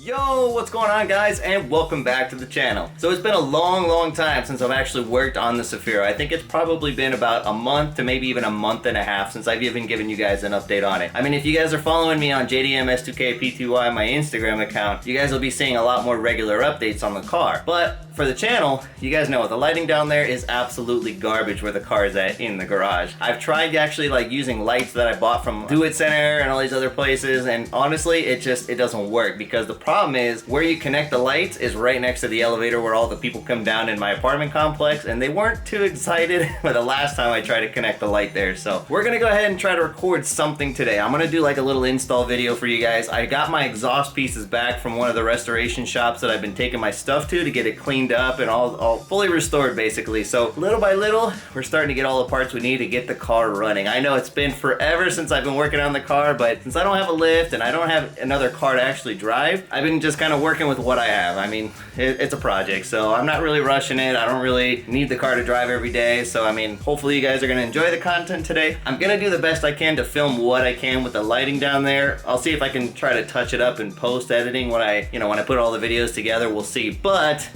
Yo, what's going on guys, and welcome back to the channel. So it's been a long time since I've actually worked on the Cefiro. I think it's probably been about a month to maybe even a month and a half since I've even given you guys an update on it. I mean, if you guys are following me on JDMS2KPTY, my Instagram account, you guys will be seeing a lot more regular updates on the car. But for the channel, you guys know the lighting down there is absolutely garbage where the car is at in the garage. I've tried actually like using lights that I bought from Do It Center and all these other places, and honestly, it doesn't work because the problem is where you connect the lights is right next to the elevator where all the people come down in my apartment complex, and they weren't too excited for the last time I tried to connect the light there. So we're gonna go ahead and try to record something today. I'm gonna do like a little install video for you guys. I got my exhaust pieces back from one of the restoration shops that I've been taking my stuff to get it cleaned up and all fully restored basically. So little by little, we're starting to get all the parts we need to get the car running. I know it's been forever since I've been working on the car, but since I don't have a lift and I don't have another car to actually drive, I've been just kind of working with what I have. I mean, it's a project, so I'm not really rushing it. I don't really need the car to drive every day. So I mean, hopefully you guys are gonna enjoy the content today. I'm gonna do the best I can to film what I can with the lighting down there. I'll see if I can try to touch it up in post editing when I put all the videos together. We'll see, but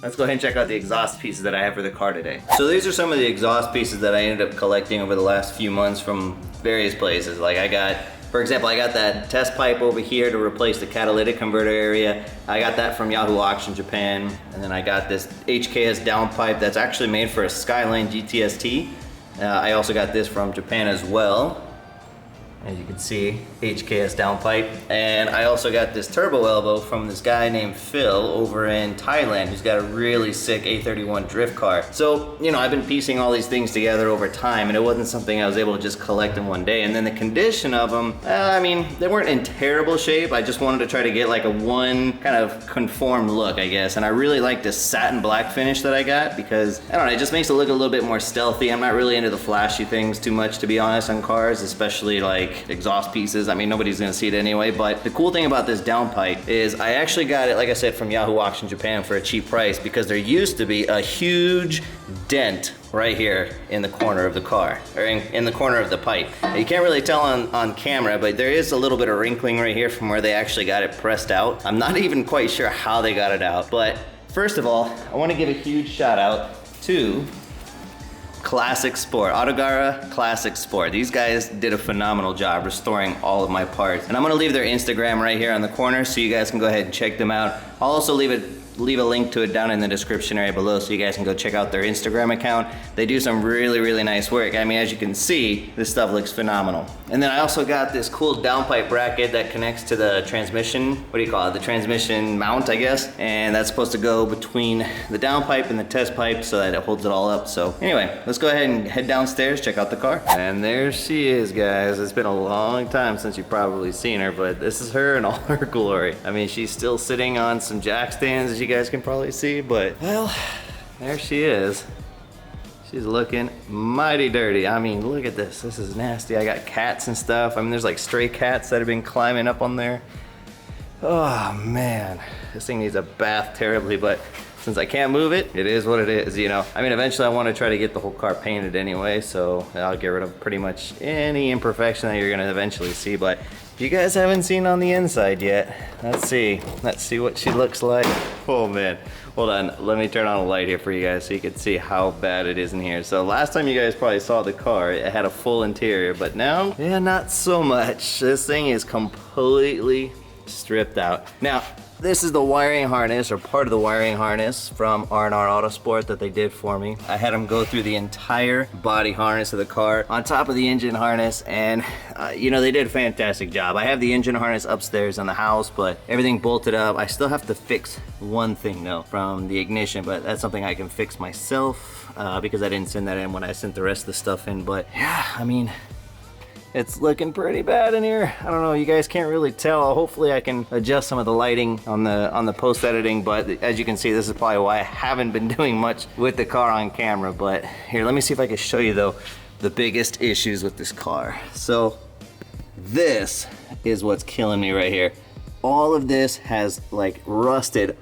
let's go ahead and check out the exhaust pieces that I have for the car today. So these are some of the exhaust pieces that I ended up collecting over the last few months from various places. Like for example, I got that test pipe over here to replace the catalytic converter area. I got that from Yahoo Auction Japan. And then I got this HKS downpipe that's actually made for a Skyline GTST. I also got this from Japan as well. As you can see, HKS downpipe. And I also got this turbo elbow from this guy named Phil over in Thailand who's got a really sick A31 drift car. So, I've been piecing all these things together over time, and it wasn't something I was able to just collect in one day. And then the condition of them, I mean, they weren't in terrible shape. I just wanted to try to get like a one kind of conformed look, I guess. And I really like this satin black finish that I got because, I don't know, it just makes it look a little bit more stealthy. I'm not really into the flashy things too much, to be honest, on cars, especially like exhaust pieces. I mean, nobody's gonna see it anyway, but the cool thing about this downpipe is I actually got it, like I said, from Yahoo Auction Japan for a cheap price because there used to be a huge dent right here in the corner of the car, or in the corner of the pipe. You can't really tell on camera, but there is a little bit of wrinkling right here from where they actually got it pressed out. I'm not even quite sure how they got it out, but first of all, I wanna give a huge shout out to Classic Sport, Atogara Classic Sport. These guys did a phenomenal job restoring all of my parts. And I'm gonna leave their Instagram right here on the corner so you guys can go ahead and check them out. I'll also leave a link to it down in the description area below so you guys can go check out their Instagram account. They do some really nice work. I mean, as you can see, this stuff looks phenomenal. And then I also got this cool downpipe bracket that connects to the transmission, what do you call it? The transmission mount, I guess. And that's supposed to go between the downpipe and the test pipe so that it holds it all up. So anyway, let's go ahead and head downstairs, check out the car. And there she is, guys. It's been a long time since you've probably seen her, but this is her in all her glory. I mean, she's still sitting on some jack stands, as you guys can probably see, but well, there she is. She's looking mighty dirty. I mean, look at this. This is nasty. I got cats and stuff. I mean, there's like stray cats that have been climbing up on there. Oh man, this thing needs a bath terribly, but since I can't move it, it is what it is, I mean, eventually I want to try to get the whole car painted anyway, so I'll get rid of pretty much any imperfection that you're gonna eventually see. But if you guys haven't seen on the inside yet, let's see what she looks like. Oh man, hold on, let me turn on a light here for you guys so you can see how bad it is in here. So last time you guys probably saw the car, it had a full interior, but now, yeah, not so much. This thing is completely stripped out. Now, this is the wiring harness, or part of the wiring harness from R&R Autosport that they did for me. I had them go through the entire body harness of the car on top of the engine harness, and they did a fantastic job. I have the engine harness upstairs in the house, but everything bolted up. I still have to fix one thing though from the ignition, but that's something I can fix myself because I didn't send that in when I sent the rest of the stuff in. But yeah, I mean, it's looking pretty bad in here. I don't know, you guys can't really tell. Hopefully I can adjust some of the lighting on the post editing, but as you can see, this is probably why I haven't been doing much with the car on camera. But here, let me see if I can show you though the biggest issues with this car. So this is what's killing me right here. All of this has like rusted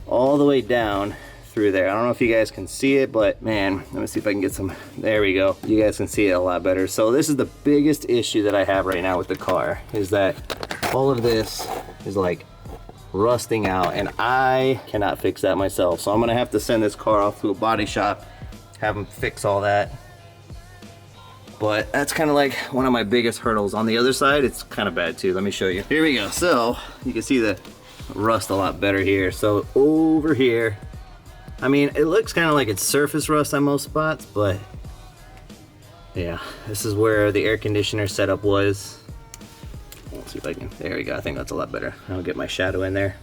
all the way down through there. I don't know if you guys can see it, but man, let me see if I can get some, there we go. You guys can see it a lot better. So this is the biggest issue that I have right now with the car, is that all of this is like rusting out, and I cannot fix that myself. So I'm gonna have to send this car off to a body shop, have them fix all that. But that's kind of like one of my biggest hurdles. On the other side, it's kind of bad too. Let me show you. Here we go. So you can see the rust a lot better here. So over here, I mean, it looks kind of like it's surface rust on most spots, but yeah, this is where the air conditioner setup was. Let's see if I can, there we go. I think that's a lot better. I'll get my shadow in there.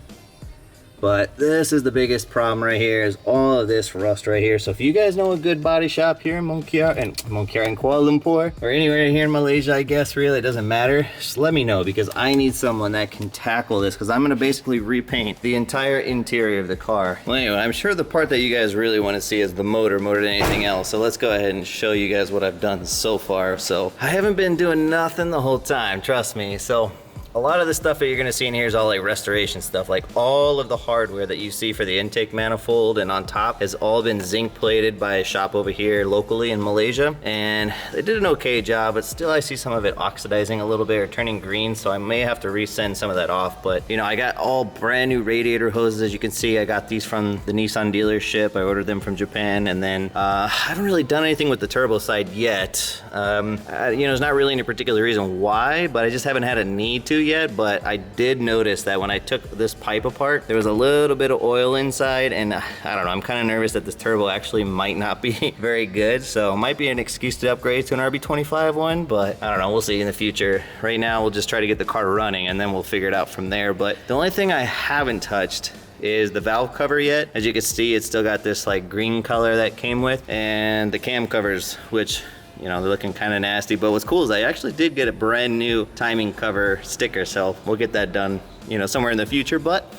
But this is the biggest problem right here, is all of this rust right here. So if you guys know a good body shop here in Kuala Lumpur, or anywhere here in Malaysia, I guess, really, it doesn't matter. Just let me know, because I need someone that can tackle this, because I'm gonna basically repaint the entire interior of the car. Well, anyway, I'm sure the part that you guys really want to see is the motor more than anything else. So let's go ahead and show you guys what I've done so far. So I haven't been doing nothing the whole time, trust me. So a lot of the stuff that you're gonna see in here is all like restoration stuff. Like all of the hardware that you see for the intake manifold and on top has all been zinc plated by a shop over here locally in Malaysia. And they did an okay job, but still I see some of it oxidizing a little bit or turning green. So I may have to resend some of that off. But you know, I got all brand new radiator hoses. As you can see, I got these from the Nissan dealership. I ordered them from Japan. And then I haven't really done anything with the turbo side yet. You know, there's not really any particular reason why, but I just haven't had a need to yet. But I did notice that when I took this pipe apart, there was a little bit of oil inside, and I don't know, I'm kind of nervous that this turbo actually might not be very good. So it might be an excuse to upgrade to an RB25 one, but I don't know, we'll see in the future. Right now we'll just try to get the car running and then we'll figure it out from there. But the only thing I haven't touched is the valve cover yet. As you can see, it's still got this like green color that came with, and the cam covers, which, you know, they're looking kind of nasty. But what's cool is I actually did get a brand new timing cover sticker, so we'll get that done, you know, somewhere in the future. But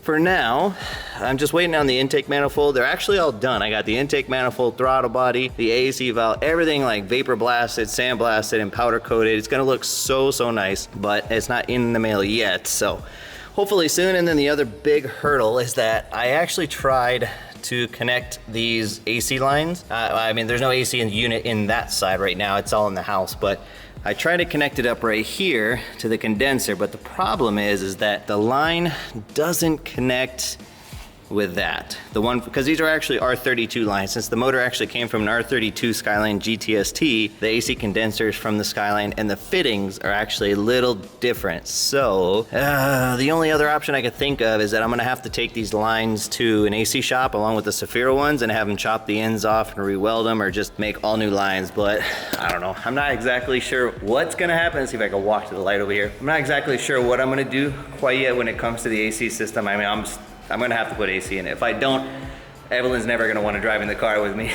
for now, I'm just waiting on the intake manifold. They're actually all done. I got the intake manifold, throttle body, the AAC valve, everything like vapor blasted, sandblasted, and powder coated. It's gonna look so nice, but it's not in the mail yet, so hopefully soon. And then the other big hurdle is that I actually tried to connect these AC lines. I mean, there's no AC in the unit in that side right now, it's all in the house, but I tried to connect it up right here to the condenser, but the problem is that the line doesn't connect with that. The one, because these are actually R32 lines. Since the motor actually came from an R32 Skyline GTST, the AC condensers from the Skyline and the fittings are actually a little different. So the only other option I could think of is that I'm gonna have to take these lines to an AC shop along with the Cefiro ones and have them chop the ends off and re-weld them, or just make all new lines. But I don't know, I'm not exactly sure what's gonna happen. Let's see if I can walk to the light over here. I'm not exactly sure what I'm gonna do quite yet when it comes to the AC system. I mean, I'm gonna have to put AC in it. If I don't, Evelyn's never gonna wanna drive in the car with me.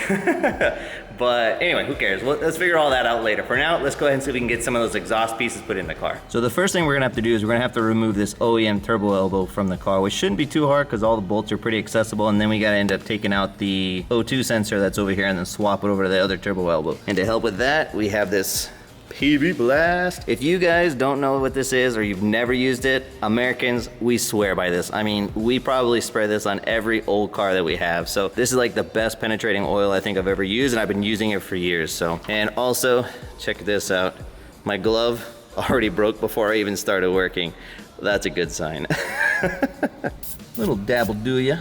But anyway, who cares? Well, let's figure all that out later. For now, let's go ahead and see if we can get some of those exhaust pieces put in the car. So the first thing we're gonna have to do is we're gonna have to remove this OEM turbo elbow from the car, which shouldn't be too hard because all the bolts are pretty accessible. And then we gotta end up taking out the O2 sensor that's over here and then swap it over to the other turbo elbow. And to help with that, we have this PB Blast. If you guys don't know what this is or you've never used it, Americans, we swear by this. I mean, we probably spray this on every old car that we have. So this is like the best penetrating oil I think I've ever used, and I've been using it for years. So, and also check this out. My glove already broke before I even started working. That's a good sign. Little dabble do ya.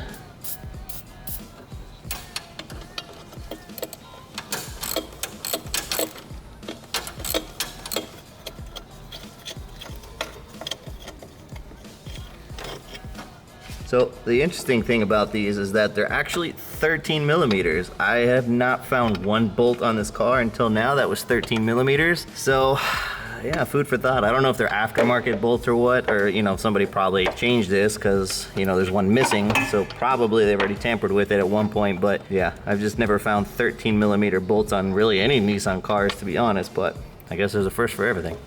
So the interesting thing about these is that they're actually 13 millimeters. I have not found one bolt on this car until now that was 13 millimeters. So yeah, food for thought. I don't know if they're aftermarket bolts or what, or you know, somebody probably changed this because you know there's one missing, so probably they've already tampered with it at one point. But yeah, I've just never found 13 millimeter bolts on really any Nissan cars, to be honest, but I guess there's a first for everything.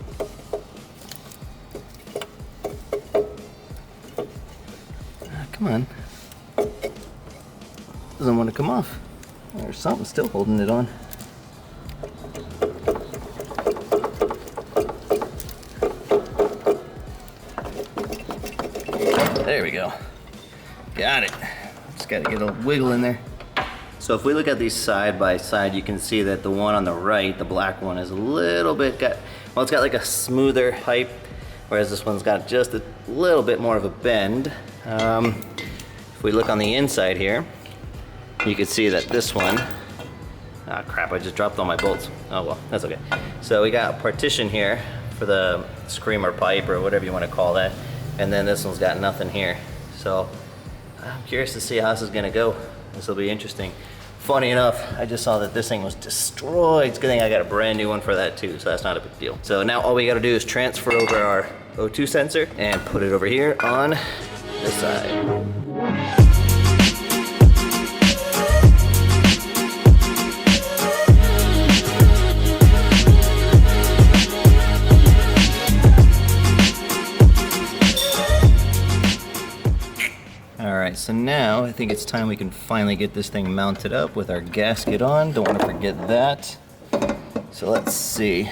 Come on. Doesn't want to come off. There's something still holding it on. There we go. Got it. Just got to get a wiggle in there. So if we look at these side by side, you can see that the one on the right, the black one, is a little bit well, it's got like a smoother pipe whereas this one's got just a little bit more of a bend. If we look on the inside here, you can see that this one, ah crap, I just dropped all my bolts. Oh well, that's okay. So we got a partition here for the screamer pipe or whatever you want to call that, and then this one's got nothing here. So I'm curious to see how this is gonna go. This will be interesting. Funny enough, I just saw that this thing was destroyed. It's a good thing I got a brand new one for that too, so that's not a big deal. So now all we gotta do is transfer over our O2 sensor and put it over here on this side. Alright, so now I think it's time we can finally get this thing mounted up with our gasket on. Don't want to forget that. So let's see.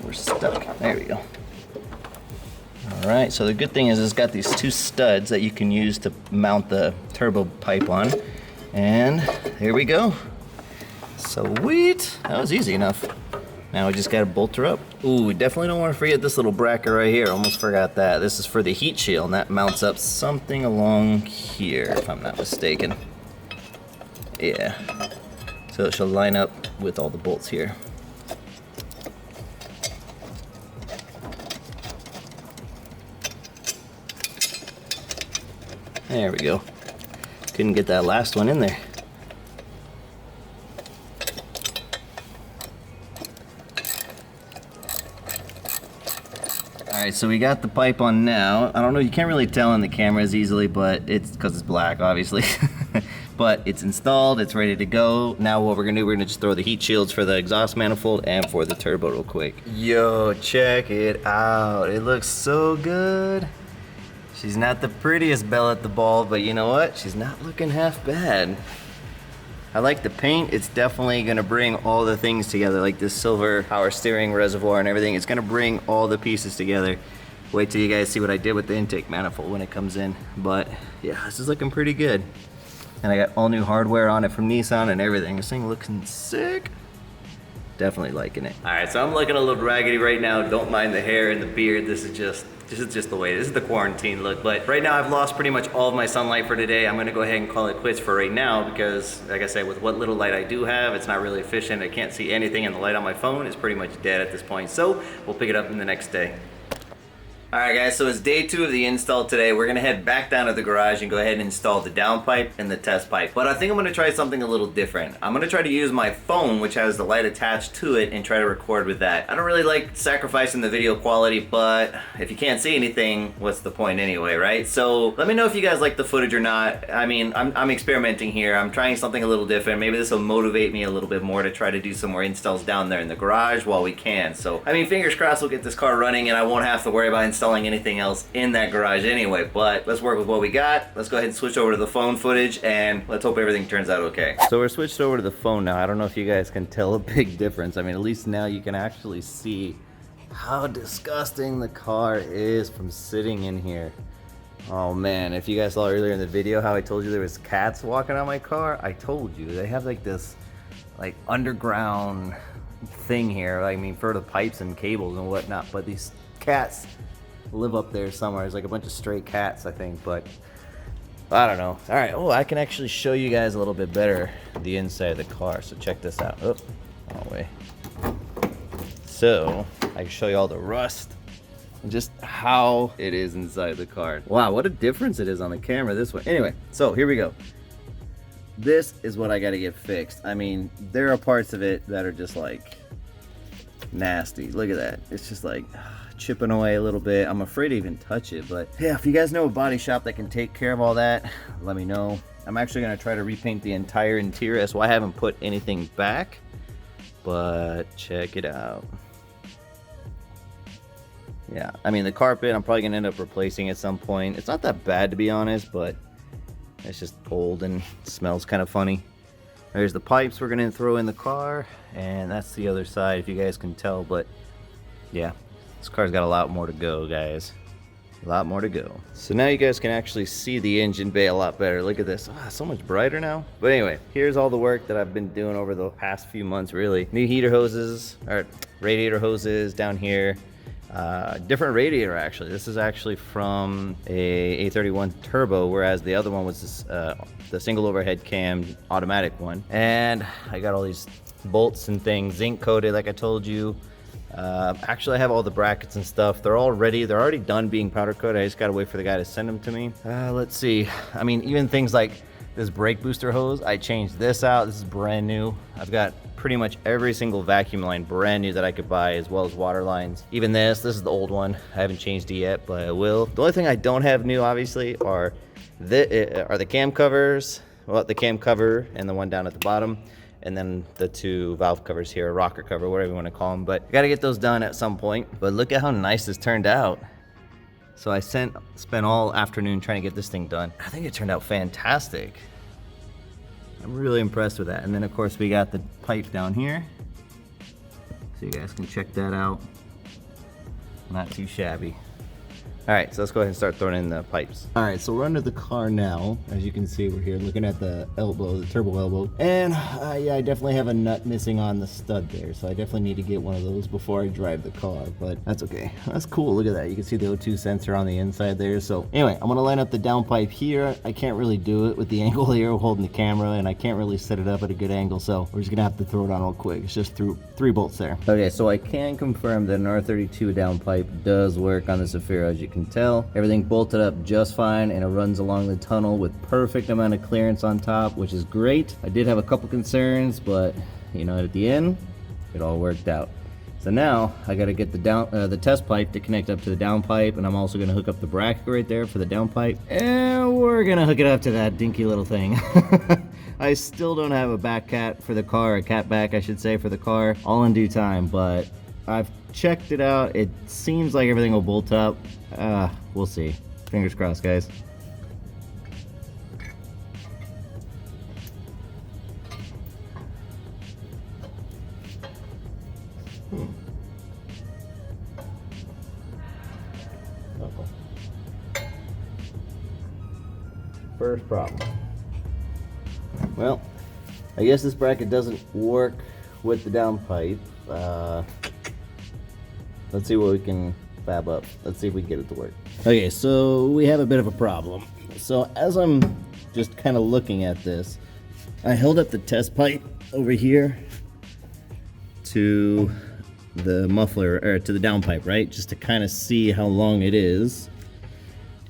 We're stuck. There we go. Alright, so the good thing is it's got these two studs that you can use to mount the turbo pipe on. And here we go. Sweet! That was easy enough. Now we just gotta bolt her up. Ooh, we definitely don't want to forget this little bracket right here. Almost forgot that. This is for the heat shield, and that mounts up something along here, if I'm not mistaken. Yeah. So it should line up with all the bolts here. There we go. Couldn't get that last one in there. Alright, so we got the pipe on now. I don't know, you can't really tell in the cameras easily, but it's because it's black, obviously. But it's installed, it's ready to go. Now what we're gonna do, we're gonna just throw the heat shields for the exhaust manifold and for the turbo real quick. Yo, check it out. It looks so good. She's not the prettiest belle at the ball, but you know what? She's not looking half bad. I like the paint. It's definitely gonna bring all the things together, like this silver power steering reservoir and everything. It's gonna bring all the pieces together. Wait till you guys see what I did with the intake manifold when it comes in. But yeah, this is looking pretty good. And I got all new hardware on it from Nissan and everything. This thing looking sick. Definitely liking it. All right, so I'm looking a little raggedy right now. Don't mind the hair and the beard. This is just the way. This is the quarantine look. But right now I've lost pretty much all of my sunlight for today. I'm gonna go ahead and call it quits for right now because, like I said, with what little light I do have, it's not really efficient. I can't see anything, and the light on my phone is pretty much dead at this point. So we'll pick it up in the next day. Alright guys, so it's day 2 of the install today. We're going to head back down to the garage and go ahead and install the downpipe and the test pipe. But I think I'm going to try something a little different. I'm going to try to use my phone, which has the light attached to it, and try to record with that. I don't really like sacrificing the video quality, but if you can't see anything, what's the point anyway, right? So let me know if you guys like the footage or not. I mean, I'm experimenting here. I'm trying something a little different. Maybe this will motivate me a little bit more to try to do some more installs down there in the garage while we can. So, I mean, fingers crossed we'll get this car running and I won't have to worry about installing anything else in that garage anyway, but let's work with what we got. Let's go ahead and switch over to the phone footage and let's hope everything turns out okay. So we're switched over to the phone now. I don't know if you guys can tell a big difference. I mean, at least now you can actually see how disgusting the car is from sitting in here. Oh man, if you guys saw earlier in the video how I told you there was cats walking on my car, I told you they have like this like underground thing here. I mean, for the pipes and cables and whatnot, but these cats live up there somewhere. There's like a bunch of stray cats, I think, but I don't know. All right, oh, I can actually show you guys a little bit better the inside of the car, so check this out. Oh, wrong way. So I can show you all the rust and just how it is inside the car. Wow, what a difference it is on the camera this way. Anyway, so here we go. This is what I got to get fixed. I mean, there are parts of it that are just like nasty. Look at that. It's just like chipping away a little bit. I'm afraid to even touch it, but yeah, if you guys know a body shop that can take care of all that, let me know. I'm actually going to try to repaint the entire interior. That's why I haven't put anything back, but check it out. Yeah, I mean, the carpet, I'm probably going to end up replacing at some point. It's not that bad, to be honest, but it's just old and smells kind of funny. There's the pipes we're going to throw in the car, and that's the other side, if you guys can tell, but yeah, this car's got a lot more to go, guys. A lot more to go. So now you guys can actually see the engine bay a lot better. Look at this. Oh, so much brighter now. But anyway, here's all the work that I've been doing over the past few months, really. New heater hoses, or radiator hoses down here. Different radiator, actually. This is actually from a A31 turbo, whereas the other one was this, the single overhead cam automatic one. And I got all these bolts and things zinc coated, like I told you. Actually, I have all the brackets and stuff. They're all ready. They're already done being powder coated. I just gotta wait for the guy to send them to me. Let's see. I mean, even things like this brake booster hose, I changed this out. This is brand new. I've got pretty much every single vacuum line brand new that I could buy, as well as water lines. Even this is the old one. I haven't changed it yet, but I will. The only thing I don't have new, obviously, are the cam covers. Well, the cam cover and the one down at the bottom. And then the two valve covers here, rocker cover, whatever you want to call them. But I got to get those done at some point. But look at how nice this turned out. So I spent all afternoon trying to get this thing done. I think it turned out fantastic. I'm really impressed with that. And then of course we got the pipe down here. So you guys can check that out. Not too shabby. All right, so let's go ahead and start throwing in the pipes. All right, so we're under the car now. As you can see, we're here looking at the elbow, the turbo elbow. And yeah, I definitely have a nut missing on the stud there. So I definitely need to get one of those before I drive the car, but that's okay. That's cool, look at that. You can see the O2 sensor on the inside there. So anyway, I'm gonna line up the downpipe here. I can't really do it with the angle here holding the camera, and I can't really set it up at a good angle. So we're just gonna have to throw it on real quick. It's just through 3 bolts there. Okay, so I can confirm that an R32 downpipe does work on the Cefiro, as you can tell. Everything bolted up just fine, and it runs along the tunnel with perfect amount of clearance on top, which is great. I did have a couple concerns, but you know, at the end it all worked out. So now I got to get the test pipe to connect up to the downpipe, and I'm also going to hook up the bracket right there for the downpipe, and we're going to hook it up to that dinky little thing. I still don't have a back cat for the car, a cat back I should say, for the car, all in due time, but I've checked it out. It seems like everything will bolt up. We'll see. Fingers crossed, guys. First problem. Well, I guess this bracket doesn't work with the downpipe. Let's see what we can fab up. Let's see if we can get it to work. Okay, so we have a bit of a problem. So as I'm just kind of looking at this, I held up the test pipe over here to the muffler, or to the downpipe, right? Just to kind of see how long it is.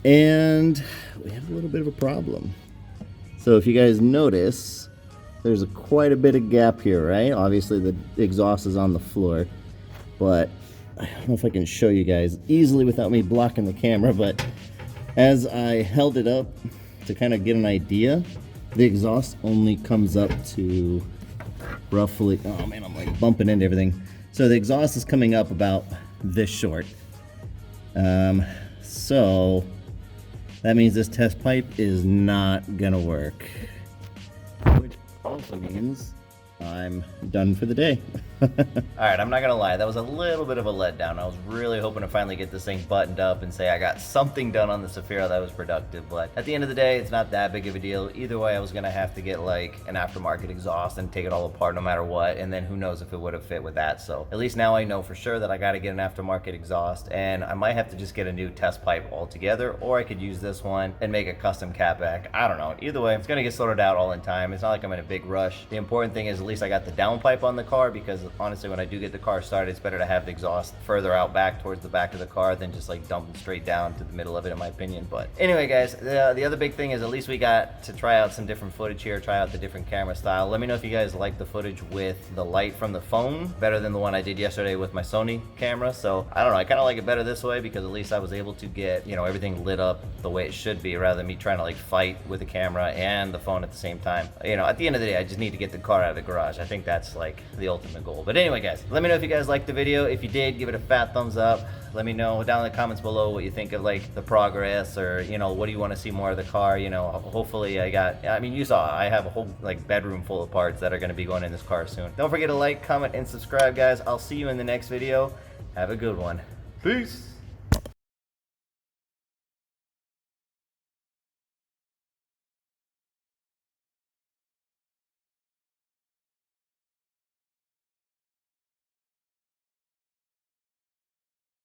And we have a little bit of a problem. So if you guys notice, there's quite a bit of gap here, right? Obviously the exhaust is on the floor, but I don't know if I can show you guys easily without me blocking the camera, but as I held it up to kind of get an idea, the exhaust only comes up to roughly, oh man, I'm like bumping into everything. So the exhaust is coming up about this short. So that means this test pipe is not gonna work, which also means I'm done for the day. Alright, I'm not gonna lie, that was a little bit of a letdown. I was really hoping to finally get this thing buttoned up and say I got something done on the Cefiro that was productive, but at the end of the day, it's not that big of a deal. Either way, I was gonna have to get like an aftermarket exhaust and take it all apart no matter what, and then who knows if it would have fit with that. So at least now I know for sure that I gotta get an aftermarket exhaust, and I might have to just get a new test pipe altogether, or I could use this one and make a custom catback. I don't know. Either way, it's gonna get sorted out all in time. It's not like I'm in a big rush. The important thing is at least I got the downpipe on the car, because honestly, when I do get the car started, it's better to have the exhaust further out back towards the back of the car than just like dumping straight down to the middle of it, in my opinion. But anyway, guys, the other big thing is at least we got to try out some different footage here, try out the different camera style. Let me know if you guys like the footage with the light from the phone better than the one I did yesterday with my Sony camera. So I don't know, I kind of like it better this way, because at least I was able to get, you know, everything lit up the way it should be, rather than me trying to like fight with the camera and the phone at the same time. You know, at the end of the day, I just need to get the car out of the garage. I think that's like the ultimate goal. But anyway, guys, let me know if you guys liked the video. If you did, give it a fat thumbs up. Let me know down in the comments below what you think of like the progress, or you know, what do you want to see more of the car. You know, hopefully I mean, you saw I have a whole like bedroom full of parts that are going to be going in this car soon. Don't forget to like, comment, and subscribe, guys. I'll see you in the next video. Have a good one. Peace.